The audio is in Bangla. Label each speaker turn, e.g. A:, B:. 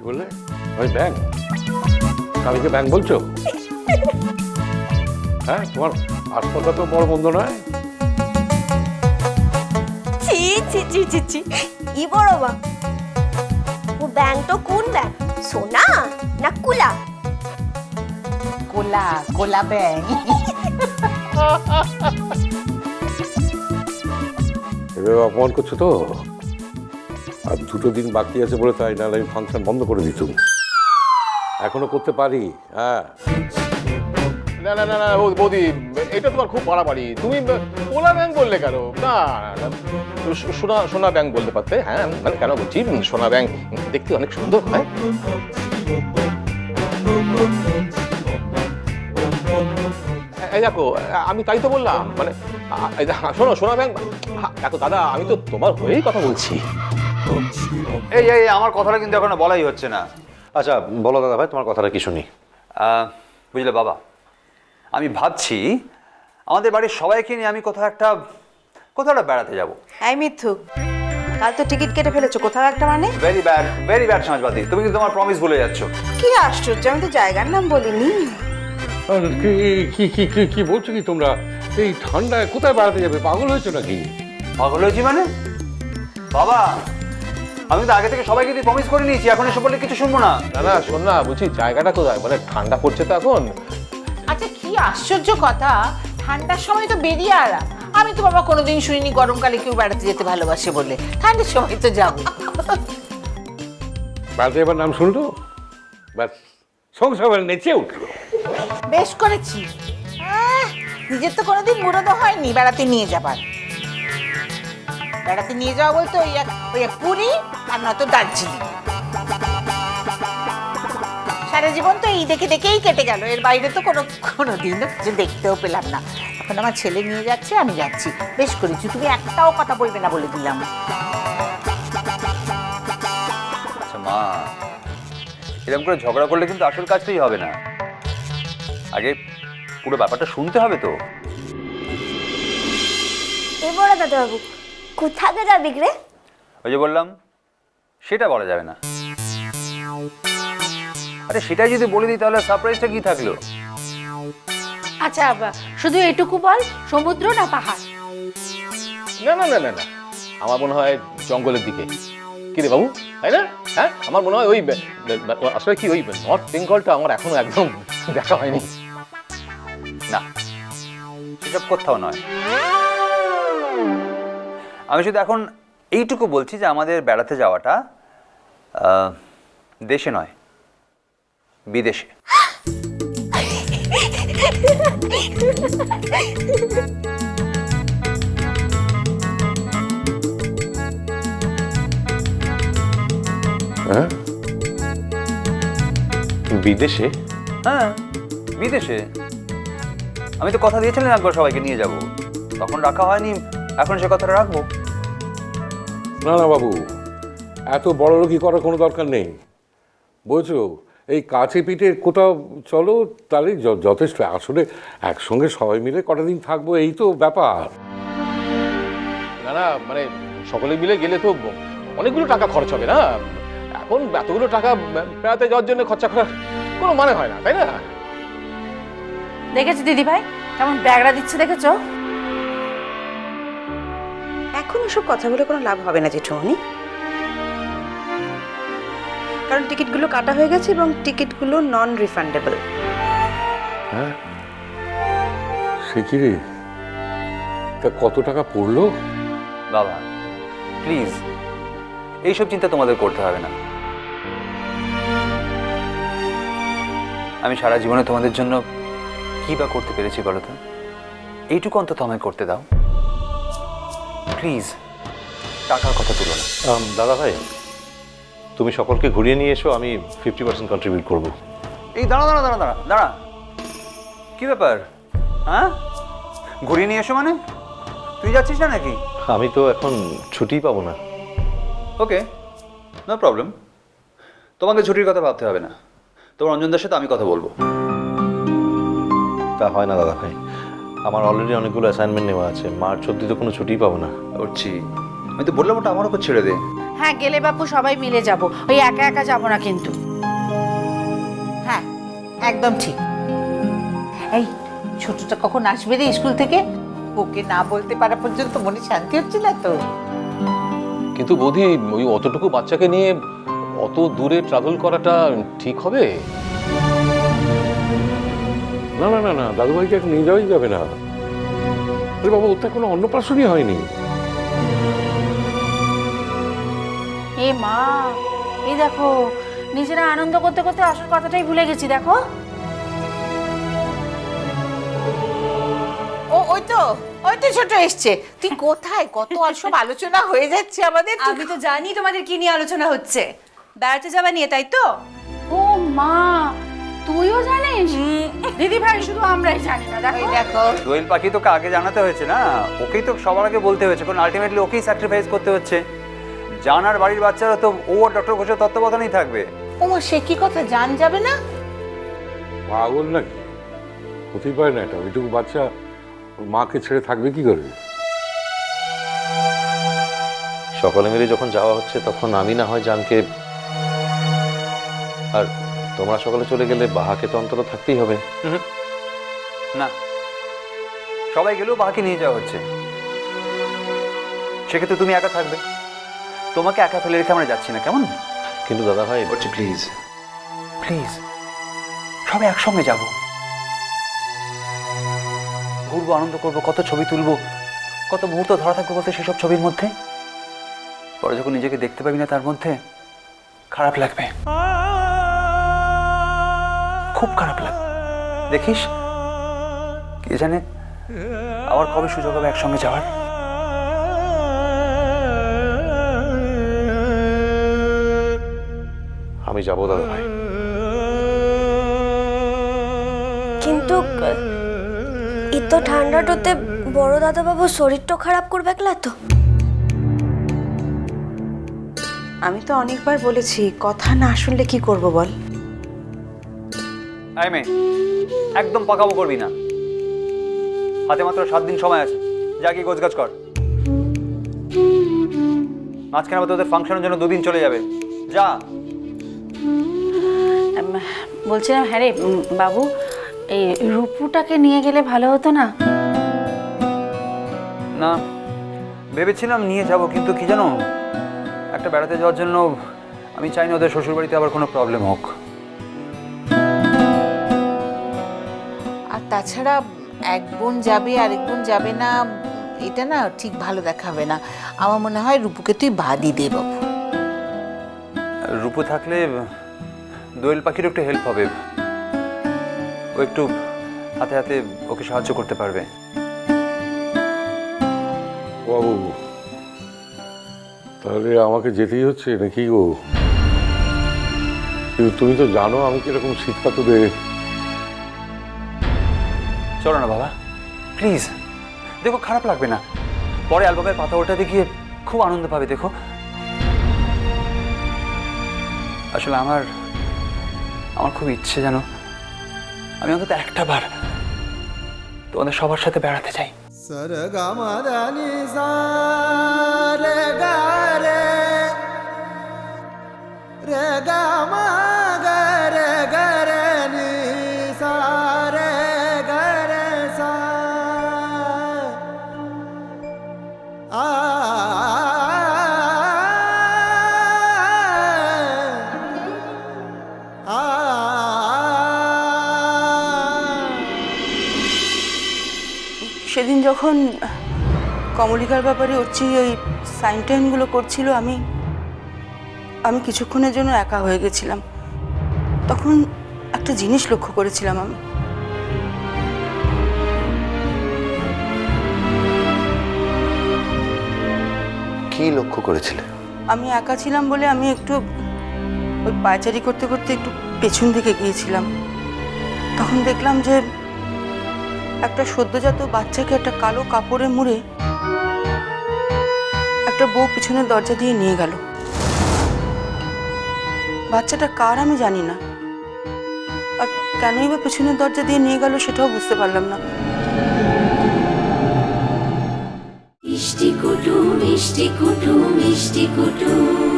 A: বললে ওই ব্যাং, স্বামীকে ব্যাং বলছো? হ্যাঁ, তোমার আসপটা তো বড় মন্দ নয়।
B: ছি ছি ছি ছি ছি, ই বড় বা ও ব্যাং তো কোন ব্যাং, সোনা না কুলা?
C: কোলা কোলা ব্যাং।
A: এভাবে অপমান করছো তো। আর 2টো দিন বাকি আছে বলে তাই, নাহলে আমি ফাংশন বন্ধ করে দিতুম। এখনো করতে পারি। হ্যাঁ,
D: না না না না বৌদি, এটা তোমার খুব বাড়াবাড়ি। তুমি কোলা ব্যাংক বললে কেন? না না, সোনা সোনা ব্যাংক বলতে পারতে। হ্যাঁ, মানে কেন বলছি, সোনা ব্যাংক দেখতে অনেক সুন্দর হয়। এই দেখো, আমি তাই তো বললাম। মানে শোনো, সোনা ব্যাংক দেখো দাদা, আমি তো তোমার হয়েই কথা বলছি।
E: এই এই আমার কথাটা কিন্তু এখনো বলাই হচ্ছে না।
F: আচ্ছা বলো দাদা ভাই, তোমার কথাটা কি শুনি।
E: বুঝলে বাবা, আমি ভাবছি আমাদের বাড়ির সবাইকে নিয়ে আমি কোথাও একটা বেড়াতে যাব।
C: এই মিথ্যুক, কাল তো টিকিট কেটে ফেলেছো, কোথাও একটা মানে?
E: ভেরি ব্যাড সমাজবাদী, তুমি কিন্তু তোমার প্রমিস ভুলে যাচ্ছ।
C: কি আশ্চর্য, আমি তো জায়গার নাম বলিনি।
A: আর কি বলছো কি তোমরা? এই ঠান্ডায় কোথায় বেড়াতে যাবে? পাগল হয়েছো নাকি?
E: পাগল হয়েছি মানে? বাবা, আমি তো আগে থেকে সবাইকে দিয়ে প্রমিস করে নিয়েছি, এখন এসে বললে কিছু শুনবো না।
D: না না, শোন না, বলছি জায়গাটা কোথায়? মানে ঠান্ডা পড়ছে তো এখন।
G: আচ্ছা কি আশ্চর্য কথা, ঠান্ডার সময় তো বেরিয়ে আরাম। আমি তো বাবা কোনোদিন শুনিনি গরমকালে কেউ বেড়াতে যেতে ভালোবাসে বলে। ঠান্ডার সময় তো যাবো।
A: বেড়াতে যাবার নাম শুনলো, ব্যাস সংসার নেচে উঠলো।
G: বেশ করেছি। নিজের তো কোনোদিন মুরদও হয়নি বেড়াতে নিয়ে যাবার। বেড়াতে নিয়ে যাওয়া বলতে ওই এক পুরী আর নয়তো দার্জিলিং। সারা জীবন তো এই দেখে দেখেই কেটে গেল, এর বাইরে তো কোনোদিনও কিছু দেখতেও পেলাম না। এখন আমার ছেলে নিয়ে যাচ্ছে, আমি যাচ্ছি। বেশ করেছি, তুমি একটাও কথা বলবে না বলে দিলাম।
E: আচ্ছা মা, এরকম করে ঝগড়া করলে কিন্তু আসল কাজটাই হবে না। আগে পুরো ব্যাপারটা শুনতে হবে তো।
B: এ বড় দাদাবাবু, কোথাকে যাবি রে?
E: ওই যে বললাম, সেটা বলা যাবে না। আরে সেটাই যদি বলে দিই তাহলে সারপ্রাইজটা কি থাকলো?
G: আচ্ছা শুধু এটুকু বল, সমুদ্র না পাহাড়?
D: না না না না না, আমার মনে হয় জঙ্গলের দিকে। কি রে বাবু, তাই না? হ্যাঁ, আমার মনে হয় ওই আসলে কি ওই নর্থ বেঙ্গলটা আমার এখনো একদম দেখা হয়নি।
E: না, সেসব কোথাও নয়। আমি শুধু এখন এইটুকু বলছি যে আমাদের বেড়াতে যাওয়াটা দেশে নয়, বিদেশে।
A: হ্যাঁ,
F: বিদেশে?
E: হ্যাঁ, বিদেশে। আমি তো কথা দিয়েছিলাম একবার সবাইকে নিয়ে যাব, তখন রাখা হয়নি, এখন সে কথাটা রাখবো।
A: না না বাবু, এত বড় লোকই করার কোনো দরকার নেই, বুঝছো? এই কাছে পিঠে কোথাও চলো, তাহলে যথেষ্ট। আসলে একসঙ্গে সবাই মিলে কটা দিন থাকবো, এই তো ব্যাপার।
D: না না, মানে সকলে মিলে গেলে তো অনেকগুলো টাকা খরচ হবে না। এখন এতগুলো টাকা বেড়াতে যাওয়ার জন্য খরচা করার কোনো মানে হয় না, তাই না?
G: দেখেছো দিদি ভাই কেমন ব্যাগড়া দিচ্ছে, দেখেছো?
C: এখন এসব কথা বলে কোনো লাভ হবে না জেঠুমনি, কারণ টিকিটগুলো কাটা হয়ে গেছে এবং টিকিটগুলো নন রিফান্ডেবল।
A: হ্যাঁ, সে কি রে? তা কত টাকা পড়লো?
E: বাবা প্লিজ, এইসব চিন্তা তোমাদের করতে হবে না। আমি সারা জীবনে তোমাদের জন্য কি বা করতে পেরেছি বলো তো? এইটুকু অন্তত আমায় করতে দাও প্লিজ। টাকার কথা তুলো না।
F: দাদা ভাই, তুমি সকলকে ঘুরিয়ে নিয়ে এসো, আমি 50% কন্ট্রিবিউট করবো।
E: এই দাঁড়া দাঁড়া দাঁড়া দাঁড়া দাঁড়া, কি ব্যাপার? হ্যাঁ, ঘুরিয়ে নিয়ে এসো মানে? তুই যাচ্ছিস না নাকি?
F: আমি তো এখন ছুটিই পাবো না।
E: ওকে, নো প্রবলেম। তোমাকে ছুটির কথা ভাবতে হবে না, তোমার অঞ্জনদার সাথে আমি কথা বলবো।
F: তা হয় না দাদা ভাই, আমার অলরেডি অনেকগুলো অ্যাসাইনমেন্ট নেওয়া আছে, মার্চ অবধি তো কোনো ছুটিই পাবো না।
E: করছি, আমি তো বললাম ওটা আমার উপর ছেড়ে দে।
C: হ্যাঁ, গেলে বাপু সবাই মিলে যাব, ওই একা একা যাব না কিন্তু।
G: হ্যাঁ, একদম ঠিক। এই ছোটটা কখন আসবে রে স্কুল থেকে? ওকে না বলতে পারা পর্যন্ত মনে শান্তি হচ্ছে না তো।
D: কিন্তু বৌদি ওই অতটুকু বাচ্চাকে নিয়ে অত দূরে ট্রাভেল করাটা ঠিক হবে?
A: না না না না, দাদুভাইকে এখন নিয়ে যাওয়াই যাবে না। আরে বাবা, ওর তো কোনো অন্নপ্রাশনই হয়নি।
C: এ মা, এই দেখো নিজেরা আনন্দ করতে করতে আসল কথাটাই ভুলে গেছি। দেখো
G: ওই তো ছোট এসছে। তুই কোথায়? কত সব আলোচনা হয়ে যাচ্ছে আমাদের।
B: আমি তো জানি তোমাদের কি নিয়ে আলোচনা হচ্ছে, বেড়াতে যাবা নিয়ে, তাই তো?
C: ও মা, তুইও জানিস? দিদি ভাই শুধু আমরাই জানি না। দেখো
G: দেখো
E: দোয়েল পাখি তোকে আগে জানাতে হয়েছে না, ওকেই তো সবার আগে বলতে হয়েছে, কারণ আলটিমেটলি ওকেই স্যাক্রিফাইস করতে হচ্ছে। জানার বাড়ির বাচ্চারা তো ও ডক্টর ঘোষের তত্ত্বাবধানেই থাকবে।
G: ওমা, সে কি কথা, জান যাবে না?
A: পাগল নাকি? হতেই পারে না, এটা ওইটুকু বাচ্চা ওর মাকে ছেড়ে থাকবে কি করে?
F: সকলে মিলে যখন যাওয়া হচ্ছে তখন আমি না হয় জানকে, আর তোমরা সকলে চলে গেলে বাহাকে তো অন্তত থাকতেই হবে।
E: না, সবাই গেলেও বাকি নিয়ে যাওয়া হচ্ছে, সেক্ষেত্রে তুমি একা থাকবে। তোমাকে একা ফেলে রেখে আমরা যাচ্ছি না, কেমন?
F: কিন্তু দাদা ভাই
E: বলছি প্লিজ প্লিজ, সবাই একসঙ্গে যাব, ঘুরবো, আনন্দ করবো, কত ছবি তুলবো, কত মুহূর্ত ধরা থাকবো বলতে সেসব ছবির মধ্যে। পরে যখন নিজেকে দেখতে পাবি না তার মধ্যে, খারাপ লাগবে, খুব খারাপ লাগবে। দেখিস, কে জানে আবার কবে সুযোগ হবে একসঙ্গে যাওয়ার।
F: আমি যাবো দাদা ভাই।
B: কিন্তু এত ঠান্ডাটাতে বড় দাদা বাবুর শরীরটা খারাপ করবে একলা তো।
C: আমি তো অনেকবার বলেছি, কথা না শুনলে কি করব বল?
E: আই মে, একদম পাকাবো করবি না, হাতে মাত্র 7 দিন সময় আছে, যা কি গোছগাছ কর। মাঝখানে আবার তোদের ফাংশনের জন্য 2 দিন চলে যাবে, যা।
C: বলছিলাম, হ্যাঁ রে বাবু, এই রূপুটাকে নিয়ে গেলে ভালো হতো না?
E: না, ভেবেছিলাম নিয়ে যাব, কিন্তু কি জানো, একটা বেড়াতে যাওয়ার জন্য আমি চাই না ওদের শ্বশুরবাড়িতে আবার কোনো প্রবলেম হোক।
G: আর তাছাড়া এক বোন যাবে আরেক বোন যাবে না, এটা না ঠিক ভালো দেখাবে না। আমার মনে হয় রূপুকে তুই বাদই দে বাবু।
E: রূপু থাকলে দোয়েল পাখিরও একটু হেল্প হবে, ও একটু হাতে হাতে ওকে সাহায্য করতে পারবে।
A: বাবু, তাহলে আমাকে যেতেই হচ্ছে নাকি গো? কিন্তু তুমি তো জানো আমি কিরকম শীতকাতুরে।
E: চলো না বাবা, প্লিজ, দেখো খারাপ লাগবে না, পরে অ্যালবামের পাতা ওঠাতে গিয়ে খুব আনন্দ পাবে। দেখো, আসলে আমার খুব ইচ্ছে জানো, আমি অন্তত একটা বার তোমাদের সবার সাথে বেড়াতে চাই।
H: সেদিন যখন কমলিকার ব্যাপারে হচ্ছে ওই সাইন টাইনগুলো করছিল, আমি কিছুক্ষণের জন্য একা হয়ে গেছিলাম। তখন একটা জিনিস লক্ষ্য করেছিলাম আমি।
F: কি লক্ষ্য করেছিলে?
H: আমি একা ছিলাম বলে আমি একটু ওই পায়চারি করতে করতে একটু পেছন দিকে গিয়েছিলাম। তখন দেখলাম যে একটা সদ্যজাত বাচ্চাকে একটা কালো কাপড়ে মুড়ে একটা বউ পিছনের দরজা দিয়ে নিয়ে গেল। বাচ্চাটা কার আমি জানি না, আর কেনই বা পিছনের দরজা দিয়ে নিয়ে গেল সেটাও বুঝতে পারলাম না।
I: মিষ্টি কুটুম মিষ্টি কুটুম মিষ্টি কুটুম।